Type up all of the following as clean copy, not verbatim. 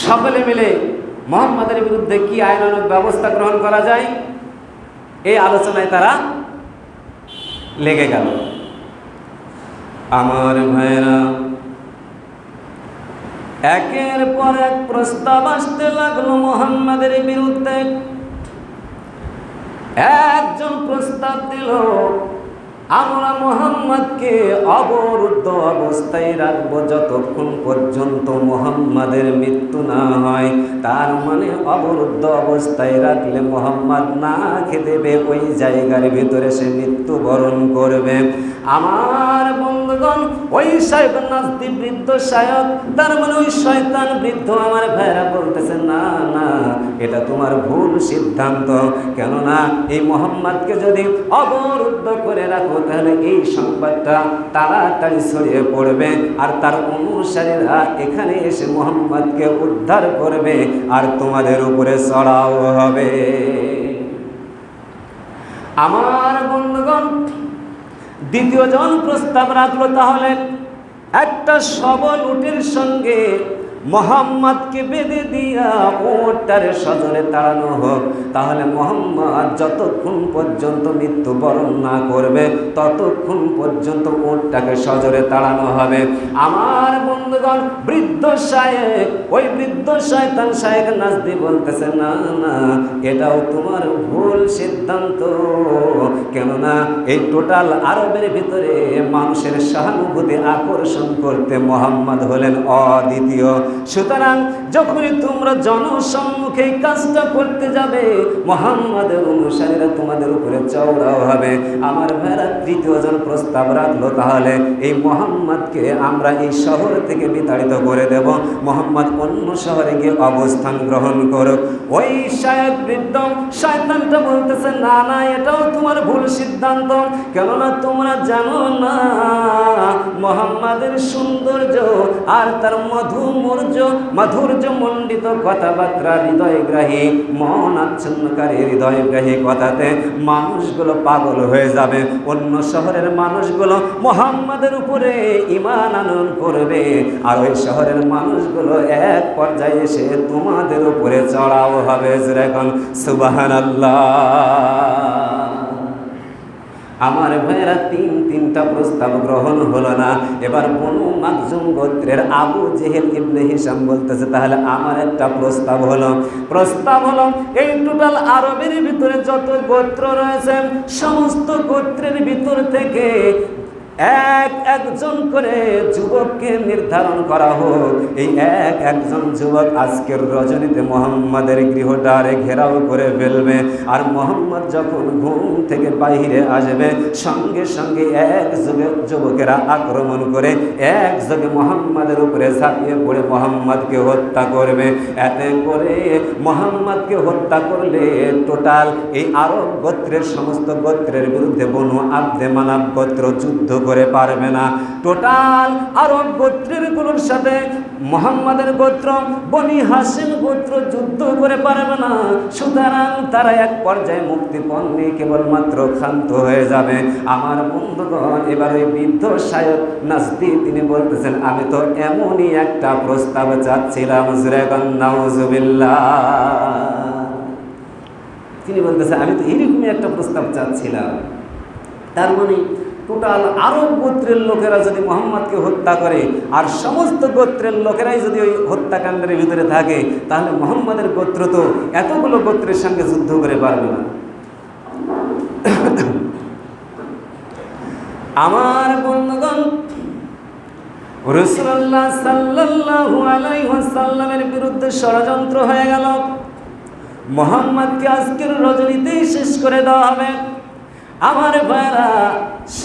সকলে মিলে মুহাম্মাদের বিরুদ্ধে কি আইনানুগ ব্যবস্থা গ্রহণ করা যায়, এই আলোচনায় তারা লেগে গেল। আমার ভাইরা, একের পর এক প্রস্তাব আসতে লাগলো মুহাম্মাদের বিরুদ্ধে। একজন প্রস্তাব দিল, আমরা মুহাম্মাদকে অবরুদ্ধ অবস্থায় রাখবো যতক্ষণ পর্যন্ত মুহাম্মাদের মৃত্যু না হয়। তার মানে অবরুদ্ধ অবস্থায় রাখলে মুহাম্মাদ না খেতে দেবে, ওই জায়গার ভিতরে সে মৃত্যুবরণ করবে। আমার বন্ধুগণ, ওই শয়তান নাস্তি বৃদ্ধ শায়ক, তার মানে ওই শয়তান বৃদ্ধ আমার ভাইরা বলতেছে, না না, এটা তোমার ভুল সিদ্ধান্ত। কেননা এই মুহাম্মাদকে যদি অবরুদ্ধ করে রাখো তাহলে এই সংবাদটা তাড়াতাড়ি ছড়িয়ে পড়বে, আর তার অনুসারীরা এখানে এসে মুহাম্মাদকে উদ্ধার করবে, আর তোমাদের উপরে চড়াও হবে। আমার বন্ধুগণ, দ্বিতীয় জন প্রস্তাব রাখলো, তাহলে একটা সবল উটের সঙ্গে মুহাম্মাদকে বেঁধে দিয়া ওটারে সজরে তাড়ানো হোক। তাহলে মুহাম্মাদ যতক্ষণ পর্যন্ত মৃত্যুবরণ না করবে ততক্ষণ পর্যন্ত ওটটাকে সজরে তাড়ানো হবে। আমার বন্ধুগণ, বৃদ্ধ শায়েখ, ওই বৃদ্ধ শয়তান শায়েখ নাজদি বলতেছে, না না, এটাও তোমার ভুল সিদ্ধান্ত। কেননা এই টোটাল আরবের ভিতরে মানুষের সহানুভূতি আকর্ষণ করতে মুহাম্মদ হলেন অদ্বিতীয়। সুতরাং যখনই তোমরা জনসম্মুখে কাজটা করতে যাবে, মুহাম্মাদের অনুসারীরা তোমাদের উপরে চওড়াও হবে। আমার ভাইরা, তৃতীয় জন প্রস্তাব রাখলো, তাহলে এই মুহাম্মাদকে আমরা এই শহর থেকে বিতাড়িত করে দেব, মুহাম্মদ অন্য শহরে গিয়ে অবস্থান গ্রহণ করুক। ওই শায়েখ বৃদ্ধ শয়তানটা বলতেছে, না না, এটাও তোমার ভুল সিদ্ধান্ত। কেননা তোমরা জানো না মুহাম্মাদের সৌন্দর্য আর তার মাধুর্য মণ্ডিত কথাবার্তা হৃদয়গ্রাহী, মন আচ্ছন্নকারী হৃদয়গ্রাহী কথাতে মানুষগুলো পাগল হয়ে যাবে। অন্য শহরের মানুষগুলো মুহাম্মাদের উপরে ঈমান আনয়ন করবে, আর ওই শহরের মানুষগুলো এক পর্যায়ে এসে তোমাদের উপরে চড়াও হবে। যেরকম সুবহানাল্লাহ। আমার ভাইয়েরা, তিনটা প্রস্তাব গ্রহণ হলো না। এবার বনু মাখজুম গোত্রের আবু জেহেল ইবনে হিশাম বলতেছে, তাহলে আমার একটা প্রস্তাব হলো এই টোটাল আরবের ভিতরে যত গোত্র রয়েছে সমস্ত গোত্রের ভিতর থেকে একজন করে যুবককে নির্ধারণ করা হোক। এই একজন যুবক আজকের রজনীতে মুহাম্মাদের গৃহদ্বারে ঘেরাও করে ফেলবে, আর মুহাম্মদ যখন ঘুম থেকে বাইরে আসবে সঙ্গে সঙ্গে যুবকেরা আক্রমণ করে একযোগে মুহাম্মাদের উপরে ঝাঁপিয়ে পড়ে মুহাম্মদকে হত্যা করবে। এতে করে মুহাম্মদকে হত্যা করলে টোটাল এই আরব গোত্রের সমস্ত গোত্রের বিরুদ্ধে বনু আব্দে মানাব গোত্র যুদ্ধ করে পারবে না। টোটাল আরব গোত্রের গুলোর সাথে মুহাম্মাদের গোত্র বনি হাশিম গোত্র যুদ্ধ করে পারবে না। সুতরাং তারা এক পর্যায়ে মুক্তিপণ নিয়ে কেবলমাত্র ক্ষান্ত হয়ে যাবে। আমার বন্ধুগণ, এবার ওই বৃদ্ধ শায়েখ নাজদি তিনি বলতেছেন, আমি তো এমনই একটা প্রস্তাব চাচ্ছিলাম। নাউজুবিল্লাহ। তিনি বলতেছেন, আমি তো এরকমই একটা প্রস্তাব চাচ্ছিলাম। তার মানে টোটাল আরব গোত্রের লোকেরা যদি মুহাম্মদকে হত্যা করে আর সমস্ত গোত্রের লোকেরাই যদি ওই হত্যাকাণ্ডের ভিতরে থাকে, তাহলে মুহাম্মদের গোত্র তো এতগুলো গোত্রের সঙ্গে যুদ্ধ করে পারবে না। আমার বন্ধুগণ, রাসূলুল্লাহ সাল্লাল্লাহু আলাইহি ওয়াসাল্লামের বিরুদ্ধে ষড়যন্ত্র হয়ে গেল। মুহাম্মদকে আজকের রজনীতেই শেষ করে দেওয়া হবে। আমার ভাইরা,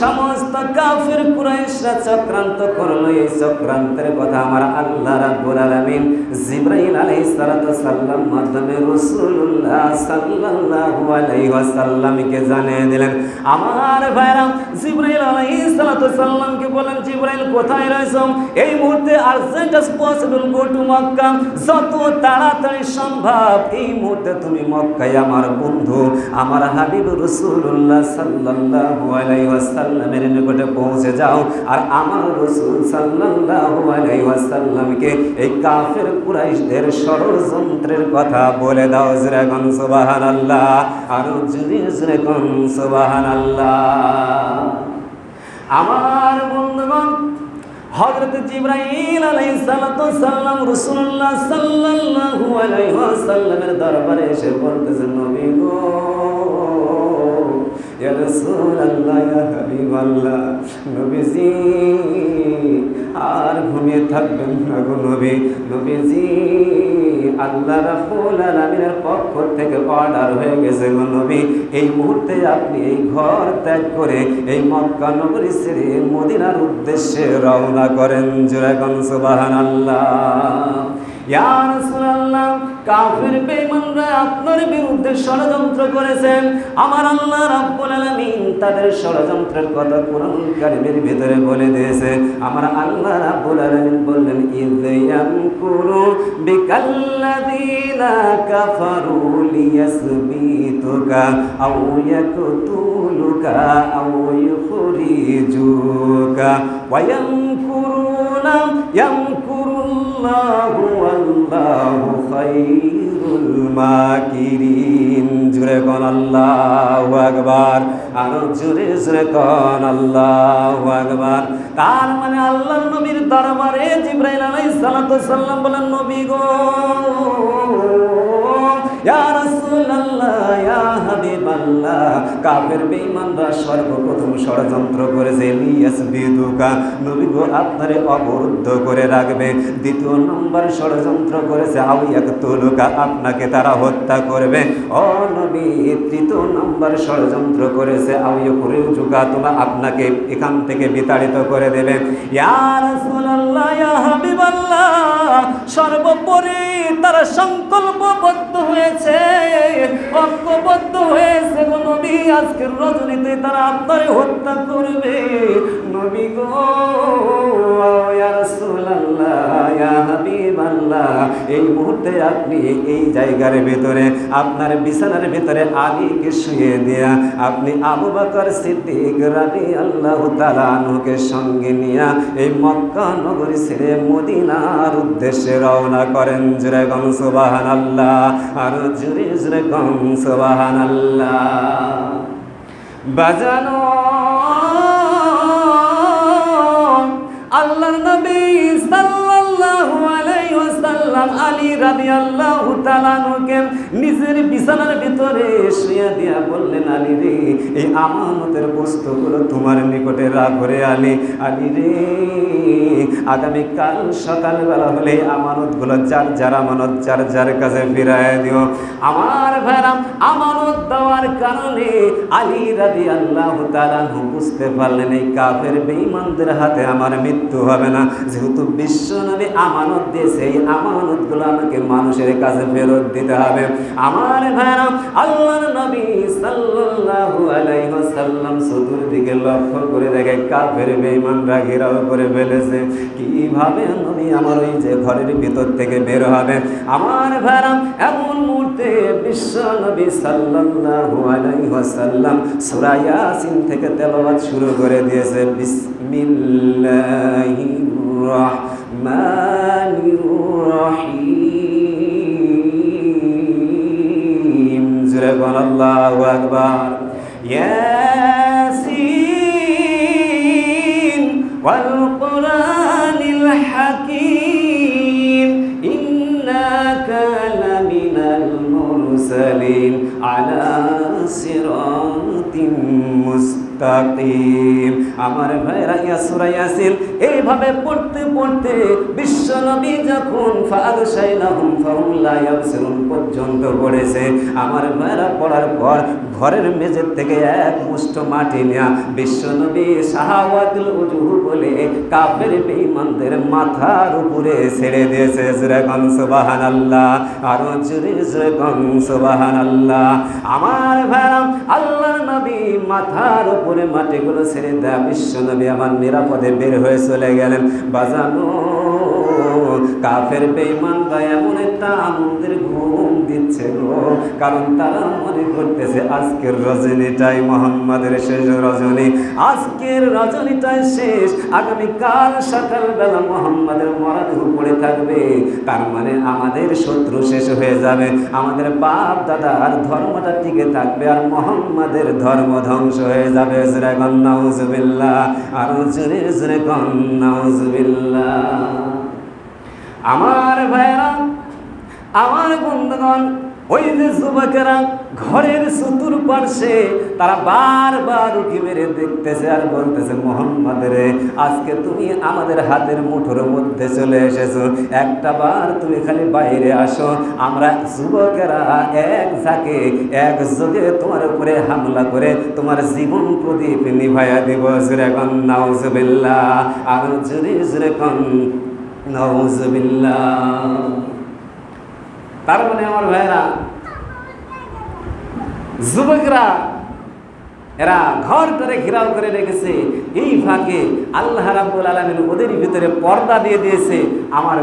সমস্ত কাফির কুরাইশরা চক্রান্ত করলো। এই চক্রান্তের কথা আমার আল্লাহ রাব্বুল আলামিন জিবরাইল আলাইহিস সালাতু সাল্লাম মাধ্যমে রাসূলুল্লাহ সাল্লাল্লাহু আলাইহি ওয়াসাল্লামকে জানিয়ে দিলেন। আমার ভাইরা, জিবরাইল আলাইহিস সালাতু সাল্লামকে বলেন, জিবরাইল কোথায় রয়েছো? এই মুহূর্তে urgent as possible go to Mecca, যত তাড়াতাড়ি সম্ভব এই মুহূর্তে তুমি মক্কায় আমার বন্ধু আমার হাবিব রাসূলুল্লাহ সাল্লাল্লাহু আলাইহি ওয়াসাল্লাম ওয়াসাল্লামের নিকটে পৌঁছে যাও আর আমার রাসূল সাল্লাল্লাহু আলাইহি ওয়াসাল্লামকে এই কাফের কুরাইশদের ষড়যন্ত্রের কথা বলে দাও। জোরে কোন সুবহানাল্লাহ, আর জোরে কোন সুবহানাল্লাহ। আমার বন্ধুগণ, হযরত জিবরাইল আলাইহিস সালাতু সাল্লাম রাসূলুল্লাহ সাল্লাল্লাহু আলাইহি ওয়াসাল্লামের দরবারে এসে বলতেছেন, নবী গো, ইয়া রাসূলুল্লাহ, ইয়া হাবিবাল্লাহ, নবীজি আর ঘুমিয়ে থাকবেন না গো নবী। নবীজি আল্লাহ রাব্বুল আলামিনের পক্ষ থেকে অর্ডার হয়ে গেছে গো নবী, এই মুহূর্তে আপনি এই ঘর ত্যাগ করে এই মক্কা নগরী ছেড়ে মদিনার উদ্দেশ্যে রওনা করেন। জোরে কোন সুবহানাল্লাহ। ইয়া রাসূলুল্লাহ, কাফির বেঈমানরা আপনার বিরুদ্ধে ষড়যন্ত্র করেছেন। আমার আল্লাহ রাব্বুল আলামিন তাদের ষড়যন্ত্রের কথা কোরআন কারীমের ভিতরে বলে দিয়েছে। আমার আল্লাহ রাব্বুল আলামিন বললেন, ইয ইয়ামকুরু বিকাল্লাযীনা কাফারু লিয়াসবিতুকা আও ইয়াকতুলুকা আও ইউখরিজুকা ওয়া ইয়ামকুরুল্লাহু ওয়াল্লাহু খায়রুল মাকিরিন। জোরে কোন আল্লাহু আকবার, আরো জোরে জোরে কোন আল্লাহু আকবার। তার মানে আল্লাহর নবীর দরবারে জিবরাইল আলাইহিস সালাতু সাল্লাম বলেন, নবী গো, ইয়া রাসূলুল্লাহ, ইয়া হাবিবাল্লাহ, কাফের বেঈমানরা সর্বপ্রথম ষড়যন্ত্র করেছে লিয়াসবিদুকা, নবী গো আপনারে অবরুদ্ধ করে রাখবে। দ্বিতীয় নম্বর ষড়যন্ত্র করেছে আও ইয়াকতুলুকা, আপনাকে তারা হত্যা করবে। ও নবী, তৃতীয় নম্বর ষড়যন্ত্র করেছে আও ইউখরিজুকা, আপনাকে এখান থেকে বিতাড়িত করে দেবে। ইয়া রাসূলুল্লাহ, ইয়া হাবিবাল্লাহ, সর্বোপরি তারা সংকল্পবদ্ধ হয়েছে, ঐক্যবদ্ধ হয়েছে গো নবী, আজকের রজনীতে তারা আপনারে হত্যা করবে। নবী গো, ইয়া রাসূলুল্লাহ, ইয়া হাবিবাল্লাহ, এই মুহূর্তে আপনি এই জায়গার ভিতরে আপনার বিছানার ভিতরে আলীকে শুয়ে দিয়া আপনি আবু বকর সিদ্দিক রাদিয়াল্লাহু তাআলা আনহুকে সঙ্গে নিয়া এই মক্কা নগরী ছেড়ে মদিনার উদ্দেশ্যে রওনা করেন। জোরে কোন সুবহানাল্লাহ, আর জোরে জোরে কোন সুবহানাল্লাহ। বাজানো আল্লাহর নবী সাল্লাল্লাহু আলাইহি ওয়াসাল্লাম আলী রাদিয়াল্লাহু তাআলা আনহুকে নিজের বিছানার ভিতরে শুয়ে দিয়া বললেন, আলী রে, এই আমানতের বস্তুগুলো তোমার নিকটে রাখো রে আলী। আলী রে, আগামীকাল সকালবেলা হলে আমানতগুলো যার যার আমানত যার যার কাছে ফিরায় দিও। আমার ভাইরা, আমানত দেওয়ার কারণে আলী রাদিয়াল্লাহু তাআলা আনহু বুঝতে পারলেন এই কাফের বেঈমানদের হাতে আমার মৃত্যু হবে না। যেহেতু বিশ্ব নবী আমানত দিয়েছে, এই আমানতগুলো আমাকে মানুষের কাছে ফেরত দিতে হবে। আমার ভাইরা, আল্লাহর নবী সাল্লাল্লাহু আলাইহি ওয়াসাল্লাম চতুর্দিকে লক্ষ্য করে দেখে কাফের বেঈমানরা ঘেরাও করে ফেলেছে। কিভাবে নবী আমার ওই যে ঘরের ভিতর থেকে বের হবে? আমার ভাইরা, এমন মুহূর্তে বিশ্ব নবী সাল্লাল্লাহু আলাইহি ওয়াসাল্লাম সূরা ইয়াসিন থেকে তেলাওয়াত শুরু করে দিয়েছে। বিসমিল্লাহির রাহমানির রাহিম। জোরে বল আল্লাহু আকবার। ইয়াসিন ওয়াল কুরআনিল হাকীম ইন্নাকা লামিনাল মুরসালিন আলা সিরাতিম মুস্তাকিম। আমার ভাইরা, সূরা ইয়াসিন এইভাবে পড়তে পড়তে বিশ্ব নবী যখন ফাগশাইনাহুম ফাহুম লা ইয়াবসিরুন পর্যন্ত পড়েছে। আমার ভাইরা, পড়ার পর ঘরের মেঝের থেকে এক মুষ্ঠ মাটি নেয়া বিশ্ব নবী শাহাওয়াতুল উজুহ বলে কাফের বেঈমানদের মাথার উপরে ছেড়ে দিয়েছে। জোরে কোন সুবহানাল্লাহ, আরো জোরে জোরে কোন সুবহানাল্লাহ। আমার ভাইরা, আল্লাহর নবী মাথার উপরে মাটিগুলো ছেড়ে দেয়া বিশ্ব নবী আমার নিরাপদে বের হয়ে চলে গেলেন। বাজানো কাফের বেঈমানরা এমন একটা আনন্দের ঘুম দিচ্ছে গো, কারণ তারা মনে করতেছে আজকের রজনীটাই মুহাম্মাদের শেষ রজনী, আজকের রজনীটাই শেষ, আগামীকাল সকালবেলা মুহাম্মাদের মরাদেহ পড়ে থাকবে, তার মানে আমাদের শত্রু শেষ হয়ে যাবে, আমাদের বাপ দাদার ধর্মটা টিকে থাকবে, আর মুহাম্মাদের ধর্ম ধ্বংস হয়ে যাবে। জোরে বল নাউজুবিল্লাহ, আর জোরে জোরে বল নাউজুবিল্লাহ। আমার ভাইরা, আমার বন্ধুগণ, ওই যে যুবকেরা ঘরের চতুর্পার্শ্বে তারা বারবার উঁকি মেরে দেখতেছে আর বলতেছে, মুহাম্মাদের আজকে তুমি আমাদের হাতের মুঠোর মধ্যে চলে এসেছো, একটা বার তুমি খালি বাইরে আসো, আমরা যুবকেরা এক ঝাঁকে এক যোগে তোমার উপরে হামলা করে তোমার জীবন প্রদীপ নিভাইয়া দিব। জোরে কোন নাউজুবিল্লাহ, আর জোরে জোরে কোন নাউজুবিল্লাহ। তার মানে আমার ভাইরা, যুবকরা এরা ঘরটারে ঘেরাও করে রেখেছে, এই ফাঁকে আল্লাহ রাব্বুল আলামিন ওদের ভিতরে পর্দা দিয়ে দিয়েছে। আমার